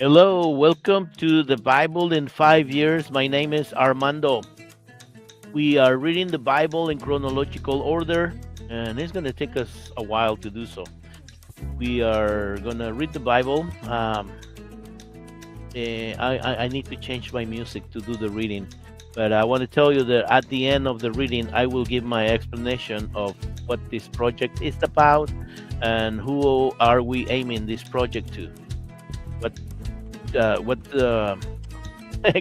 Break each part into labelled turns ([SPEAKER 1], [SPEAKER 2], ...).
[SPEAKER 1] Hello, welcome to the Bible in 5 years. My name is Armando. We are reading the Bible in chronological order, and it's going to take us a while to do so. We are going to read the Bible. I need to change my music to do the reading, but I want to tell you that at the end of the reading, I will give my explanation of what this project is about and who are we aiming this project to. What what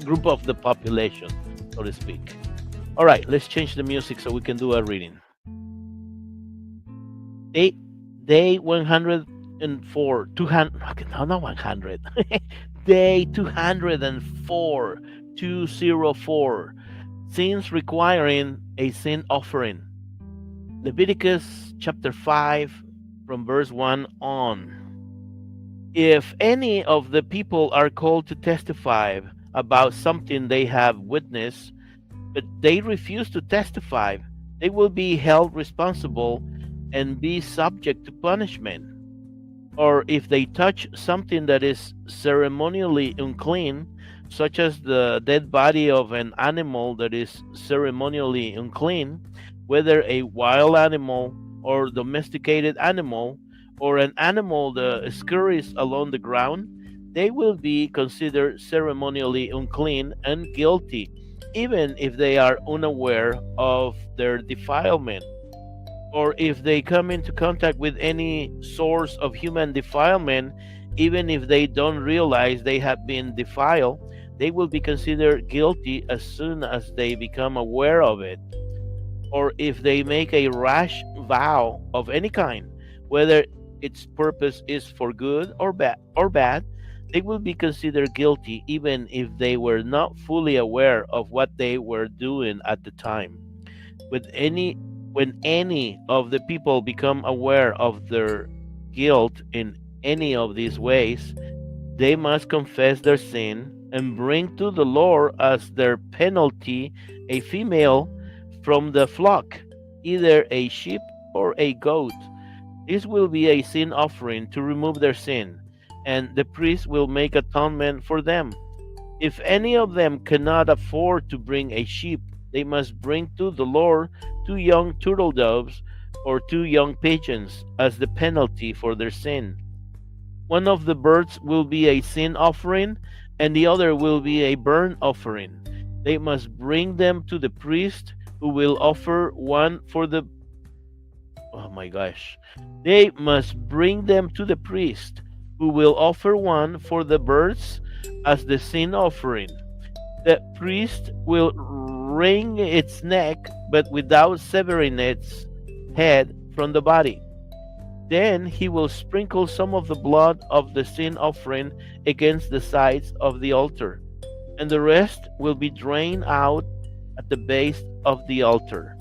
[SPEAKER 1] group of the population, so to speak. All right, let's change the music so we can do a reading. Day, day 104, 200, okay, no, not 100. Day 204, 204. Sins requiring a sin offering. Leviticus chapter 5, from verse 1 on. If any of the people are called to testify about something they have witnessed, but they refuse to testify, they will be held responsible and be subject to punishment. Or if they touch something that is ceremonially unclean, such as the dead body of an animal that is ceremonially unclean, whether a wild animal or domesticated animal, or an animal that scurries along the ground, they will be considered ceremonially unclean and guilty, even if they are unaware of their defilement. Or if they come into contact with any source of human defilement, even if they don't realize they have been defiled, they will be considered guilty as soon as they become aware of it. Or if they make a rash vow of any kind, whether its purpose is for good or bad, they will be considered guilty even if they were not fully aware of what they were doing at the time. With any When any of the people become aware of their guilt in any of these ways, they must confess their sin and bring to the Lord as their penalty a female from the flock, either a sheep or a goat. This will be a sin offering to remove their sin, and the priest will make atonement for them. If any of them cannot afford to bring a sheep, they must bring to the Lord two young turtle doves or two young pigeons as the penalty for their sin. One of the birds will be a sin offering, and the other will be a burnt offering. They must bring them to the priest, who will offer one for the oh my gosh. They must bring them to the priest, who will offer one for the birds as the sin offering. The priest will wring its neck, but without severing its head from the body. Then he will sprinkle some of the blood of the sin offering against the sides of the altar, and the rest will be drained out at the base of the altar.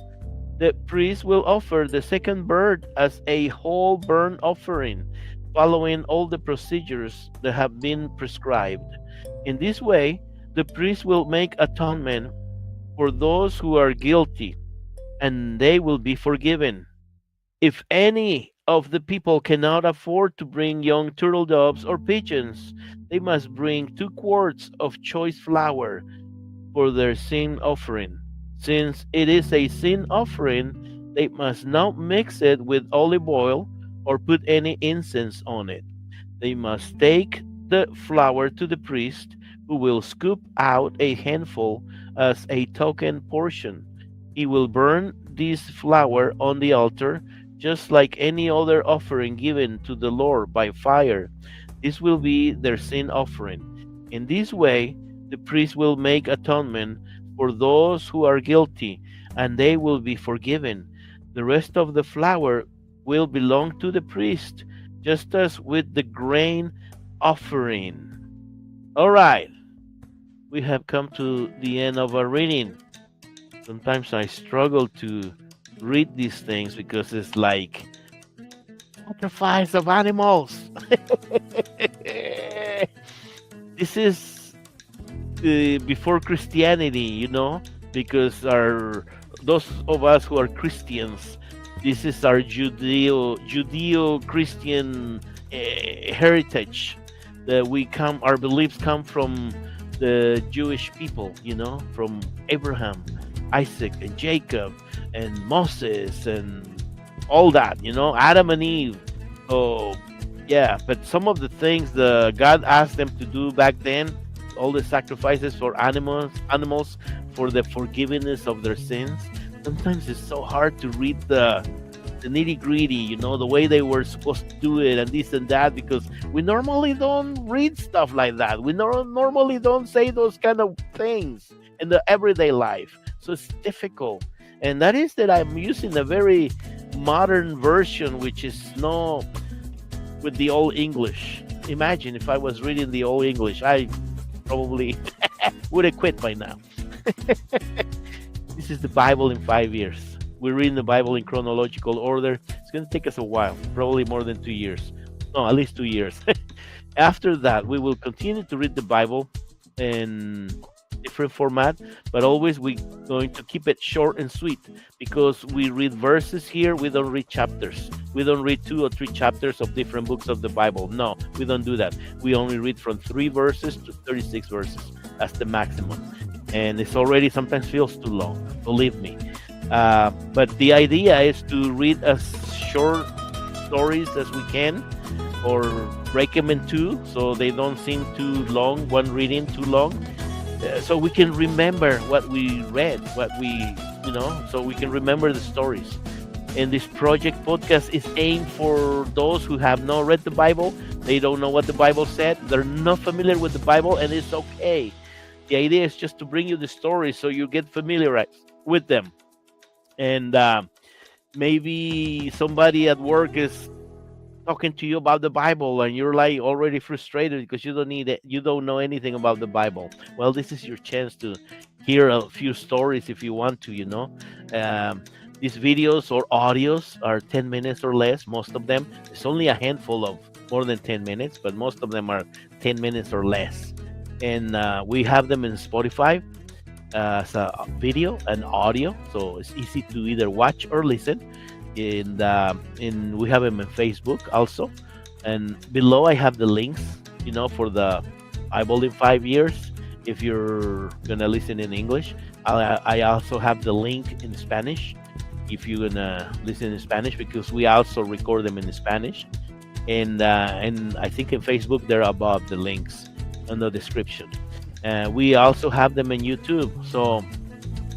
[SPEAKER 1] The priest will offer the second bird as a whole burnt offering, following all the procedures that have been prescribed. In this way, the priest will make atonement for those who are guilty, and they will be forgiven. If any of the people cannot afford to bring young turtle doves or pigeons, they must bring 2 quarts of choice flour for their sin offering. Since it is a sin offering, they must not mix it with olive oil or put any incense on it. They must take the flour to the priest, who will scoop out a handful as a token portion. He will burn this flour on the altar, just like any other offering given to the Lord by fire. This will be their sin offering. In this way, the priest will make atonement for those who are guilty, and they will be forgiven. The rest of the flour will belong to the priest, just as with the grain offering. All right, we have come to the end of our reading. Sometimes I struggle to read these things because it's like sacrifice of animals. This is before Christianity, because our those of us who are Christians, this is our Judeo Christian heritage. that we come, our beliefs come from the Jewish people, from Abraham, Isaac, and Jacob, and Moses, and all that, Adam and Eve. So yeah, but some of the things the God asked them to do back then, all the sacrifices for animals for the forgiveness of their sins. Sometimes it's so hard to read the nitty gritty, the way they were supposed to do it and this and that, because we normally don't read stuff like that. We normally don't say those kind of things in the everyday life. So it's difficult. And that is that I'm using a very modern version, which is no with the old English. Imagine if I was reading the old English, I probably would have quit by now. This is the Bible in 5 years. We're reading the Bible in chronological order. It's going to take us a while, probably more than 2 years. No, at least 2 years. After that, we will continue to read the Bible in different format, but always we're going to keep it short and sweet, because we read verses here. We don't read chapters. We don't read 2 or 3 chapters of different books of the Bible. No, we don't do that. We only read from 3 verses to 36 verses. That's the maximum. And it's already sometimes feels too long, believe me. But the idea is to read as short stories as we can, or break them in two so they don't seem too long, one reading too long, so we can remember what we read, so we can remember the stories. And this project podcast is aimed for those who have not read the Bible. They don't know what the Bible said. They're not familiar with the Bible, and it's okay. The idea is just to bring you the stories so you get familiarized with them. And maybe somebody at work is talking to you about the Bible, and you're like already frustrated because you don't need it, you don't know anything about the Bible. Well, this is your chance to hear a few stories if you want to. These videos or audios are 10 minutes or less. Most of them, it's only a handful of more than 10 minutes, but most of them are 10 minutes or less. And we have them in Spotify as a video and audio, so it's easy to either watch or listen. And we have them in Facebook also. And below I have the links, for the Bible in 5 years. If you're gonna listen in English, I also have the link in Spanish. If you're gonna listen in Spanish, because we also record them in Spanish. And I think in Facebook they're above the links in the description. We also have them in YouTube. So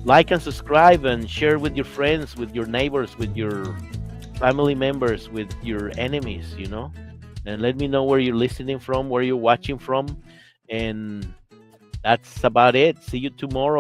[SPEAKER 1] like and subscribe and share with your friends, with your neighbors, with your family members, with your enemies, and let me know where you're listening from, where you're watching from. And that's about it. See you tomorrow.